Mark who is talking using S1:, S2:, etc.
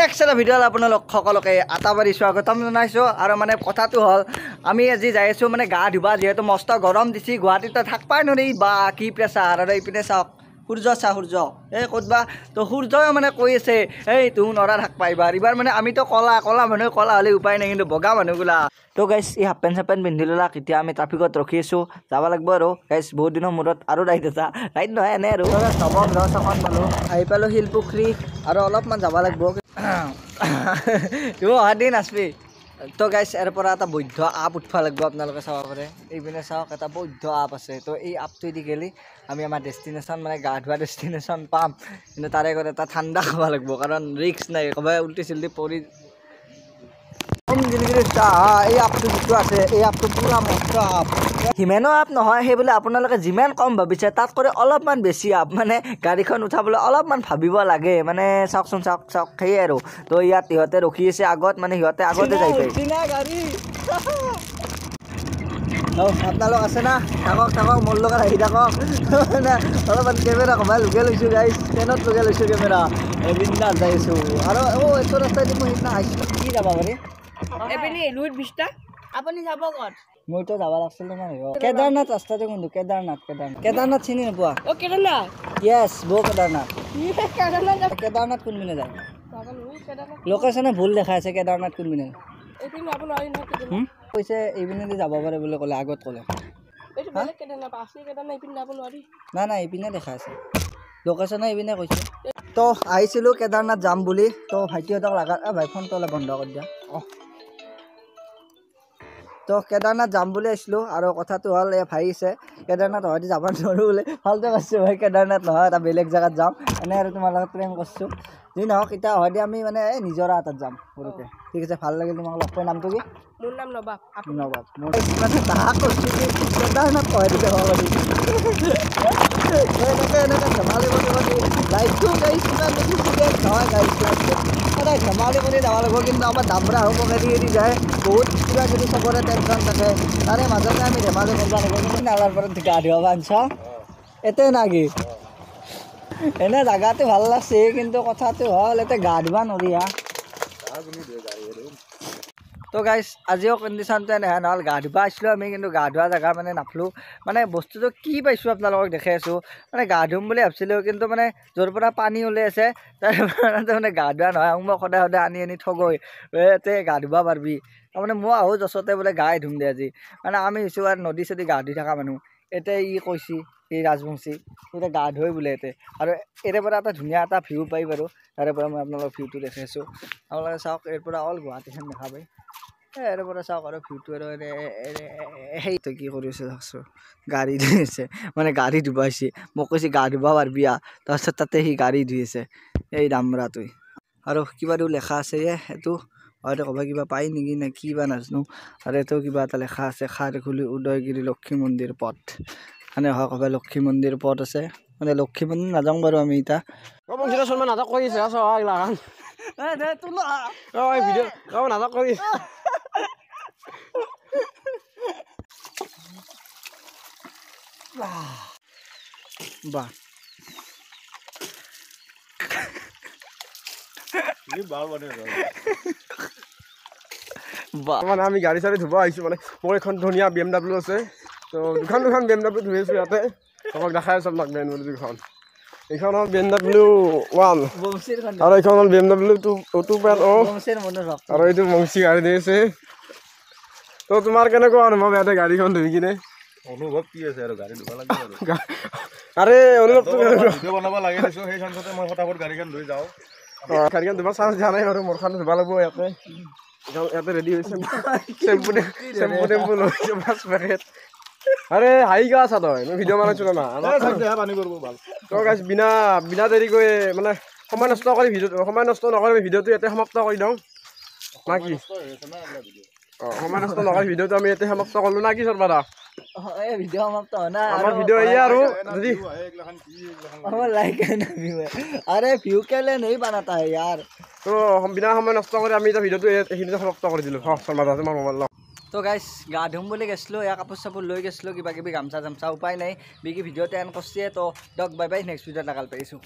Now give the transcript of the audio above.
S1: Next এটা ভিডিঅ'ত আপোনালোক সকলোকে আটাবাৰী স্বাগতম জনাইছোঁ। আৰু মানে কথাটো হ'ল আমি আজি যাই আছোঁ মানে গা ধুবা, যিহেতু মস্ত গৰম দিছে গুৱাহাটীত থাকবাই নোৱাৰি বা কি প্ৰেছাৰ। আৰু এইপিনে চাওক সূৰ্য সূৰ্য এই ক'তবা তো সূৰ্যই মানে কৈ আছে এই তুমি নৰা থাকবা এইবাৰ মানে আমিতো কলা মানুহ কলা হ'লে উপায় নাই, কিন্তু বগা মানুহগুলা তো গাইছ এই হাফ পেণ্ট চাপেণ্ট পিন্ধি ল'লাক। এতিয়া আমি ট্ৰাফিকত ৰখি আছোঁ, যাব লাগিব আৰু গাইছ বহুত দিনৰ মূৰত আৰু ৰাইড নহয় এনে আৰু এখন পালোঁ, আহি পালোঁ শিলপুখুৰী আৰু অলপমান যাব লাগিব। তুমি অহা দিন নাচবি তো গাইছ। ইয়াৰ পৰা এটা বৈধ আপ উঠবা লাগিব, আপোনালোকে চাব পাৰে। এইপিনে চাওক এটা বৈধ আপ আছে, তো এই আপটোৱেদি গেলি আমি আমাৰ ডেষ্টিনেশ্যন মানে গা ধোৱা ডেষ্টিনেশ্যন পাম। কিন্তু তাৰে আগত এটা ঠাণ্ডা খাব লাগিব, কাৰণ ৰিক্স নাই, ক'ৰবাত উল্টি চিল্টি পৰি এই আপটো যিটো আছে এই আপটো পুৰা মস্ত আপ। সিমানো আপ নহয়, সেই বোলে আপোনালোকে যিমান কম ভাবিছে তাত কৰি অলপমান বেছি আপ। মানে গাড়ীখন উঠাবলৈ অলপমান ভাবিব লাগে, মানে চাওকচোন চাওক সেয়ে আৰু। তো ইয়াত সিহঁতে ৰখি আছে আগত, মানে সিহঁতে আগতে যাই পায় গাড়ী। আপোনালোক আছে না, থাকক মোৰ লগত আহি থাকক। মানে অলপমান কেমেৰা কমাই লুকাই লৈছোঁ গাইছ, ট্ৰেইনত লুকাই লৈছোঁ কেমেৰা, বিন্দাছ যাই আছোঁ। আৰু এইটো ৰাস্তাইদি মই সিদিনা আহিছিলোঁ, কি যাব পাৰি আপুনি যাব ক'ত? মইতো যাব লাগিছিল তোমাৰ কেদাৰনাথ ৰাস্তাটো কোনটো? কেদাৰনাথ চিনি নোপোৱা? য়েছ বৌ কেদাৰনাথ কোনপিনে যায়? লোকেশ্যনে ভুল দেখাই আছে, কেদাৰনাথ কোনপিনে কৈছে এইপিনেদি যাব পাৰে বুলি ক'লে, আগত ক'লে নাই এইপিনে দেখাই আছে, লোকেশ্যনে এইপিনে কৈছে। তো আহিছিলোঁ কেদাৰনাথ যাম বুলি, তো ভাইটিহঁতক লাগা ভাই ফোনটো অলপ বন্ধ কৰি দিয়া। তো কেদাৰনাথ যাম বুলি আহিছিলোঁ, আৰু কথাটো হ'ল এই ভাই আছে কেদাৰনাথ হয়তো যাব নোৱাৰোঁ বোলে। ভালতে পাইছোঁ ভাই, কেদাৰনাথ নহয় এটা বেলেগ জেগাত যাম, এনে আৰু তোমাৰ লগত প্লেন কৰিছোঁ। যি নহওক এতিয়া হয়তো আমি মানে এই নিজৰা এটাত যাম সৰুকৈ। ঠিক আছে, ভাল লাগিল তোমাক লগ পাই। নামটো কি? মোৰ নাম নবাব। মানে তাহাক কৈছোঁ কি কেদাৰনাথ কয় দিব পাৰি এনেকৈ ধেমালি কৰি লাইফটো গাড়ী কিমান নহয় গাড়ী সদায় ধেমালি কৰি যাব লাগিব। কিন্তু আমাৰ দামৰা হ'ব এৰি যায়, বহুত কিবা কিবি চবৰে টেনশ্যন থাকে, তাৰে মাজতে আমি ধেমালি কৰিব লাগিব। কিন্তু নালাৰ পৰা গা ধুৱাব আনছ এতে নাকি এনে জেগাটো ভাল লাগছে, কিন্তু কথাটো হ'ল এতিয়া গা ধুবা নৰি। তো গাইছ আজিও কণ্ডিশ্যনটো এনেহেন হ'ল, গা ধুবা আহিছিলোঁ আমি, কিন্তু গা ধোৱা জেগা মানে নাপালোঁ। মানে বস্তুটো কি পাইছোঁ আপোনালোকক দেখাই আছোঁ, মানে গা ধুম বুলি ভাবিছিলোঁ, কিন্তু মানে য'ৰ পৰা পানী ওলাই আছে তাৰ মানে গা ধোৱা নহয়। মোক সদায় আনি ঠগৈ ইয়াতে গা ধুবা পাৰিবি, তাৰমানে মই আহোঁ যচতে বোলে গাই ধুম দে আজি। মানে আমি হৈছোঁ আৰু নদী চদী গা ধুই থকা মানুহ। এতিয়া কৈছি এই ৰাজবংশী এতিয়া গা ধুই বোলে ইয়াতে, আৰু ইয়াৰে পৰা এটা ধুনীয়া এটা ভিউ পাই বাৰু। তাৰে পৰা মই আপোনালোকক ভিউটো দেখাই আছোঁ, আপোনালোকে চাওক। ইয়াৰ পৰা অল গুৱাহাটীখন দেখা পায়, ইয়াৰে পৰা চাওক। আৰু ভিউটো আৰু সেইটো কি কৰি আছে চাওকচোন, গাড়ী ধুই আছে, মানে গাড়ী ধুবা আহিছে। মোক কৈছে গা ধুবা পাৰিবি আহ, তাৰপিছত তাতে সি গাড়ী ধুই আছে এই দামৰাটোৱে। আৰু কিবাটো লেখা আছে এইটো হয়তো ক'বা কিবা পায় নেকি নে কি বা নাজানো। আৰু এইটো কিবা এটা লেখা আছে খাৰঘুলি উদয়গিৰি লক্ষী মন্দিৰ পথ, মানে হয় ক'বা লক্ষী মন্দিৰ পথ আছে। মানে লক্ষী মন্দিৰ নাযাওঁ বাৰু আমি এতিয়া নাটক কৰি আছে নাটক কৰি বাহ
S2: মানে আমি গাড়ী চাড়ী ধুব আহিছোঁ। মানে মোৰ এখন ধুনীয়া BMW আছে, তো দুখন BMW ধুই আছোঁ ইয়াতে। তোমাক দেখাই আছোঁ আপোনাক BMW এইখন হ'ল BMW 1 আৰু এইখন হ'ল BMW 2.0 আৰু এইটো বংশী গাড়ী দি আছে। তো তোমাৰ কেনেকুৱা অনুভৱ ইয়াতে গাড়ীখন ধুই কিনে?
S3: অনুভৱ কি আছে আৰু গাড়ী ধুব লাগে আৰু
S2: আৰে অনুভৱটো
S3: ভিডিঅ' বনাব লাগে দিছোঁ, সেই চান্সতে মই ফটাফট গাড়ীখন ধুই যাওঁ।
S2: গাড়ীখন ধুব চান্স দিয়া নাই বাৰু, মোৰখন ধুব লাগিব ইয়াতে। ইয়াতে ৰেডি হৈছে, চেম্পু টেম্পু লৈছোঁ 5 পেকেট। আৰে হাই গা আছা তই, মই ভিডিঅ' বনাইছোঁ না
S3: পানী কৰিব ভাল।
S2: তো গাইছ বিনা দেৰিকৈ মানে সময় নষ্ট নকৰি ভিডিঅ'টো ইয়াতে সমাপ্ত কৰি দিওঁ না কি? সময় নষ্ট নকৰি ভিডিঅ'টো আমি ইয়াতে সমাপ্ত কৰিলোঁ না কি সৰ্বাদা?
S1: ভিডিঅ' সমাপ্ত হয় না,
S2: আমাৰ ভিডিঅ' এয়া আৰু যদি
S1: अरे व्यू के लिए नहीं बनाता है यार।
S2: তো বিনা সময় নষ্ট কৰি আমি এতিয়া ভিডিঅ'টো এইখিনিতে সমাপ্ত কৰি দিলোঁ। তোমাৰ মোবাইল
S1: তো গাইছ গা ধুম বুলি গৈছিলোঁ, এয়া কাপোৰ চাপোৰ লৈ গৈছিলোঁ, কিবা কিবি গামছা চামছা উপায় নাই বিকি ভিডিঅ'টো এণ্ড কৰিছে। তো দক বাই বাই, নেক্সট ভিডিঅ'ত লগাল পাইছোঁ।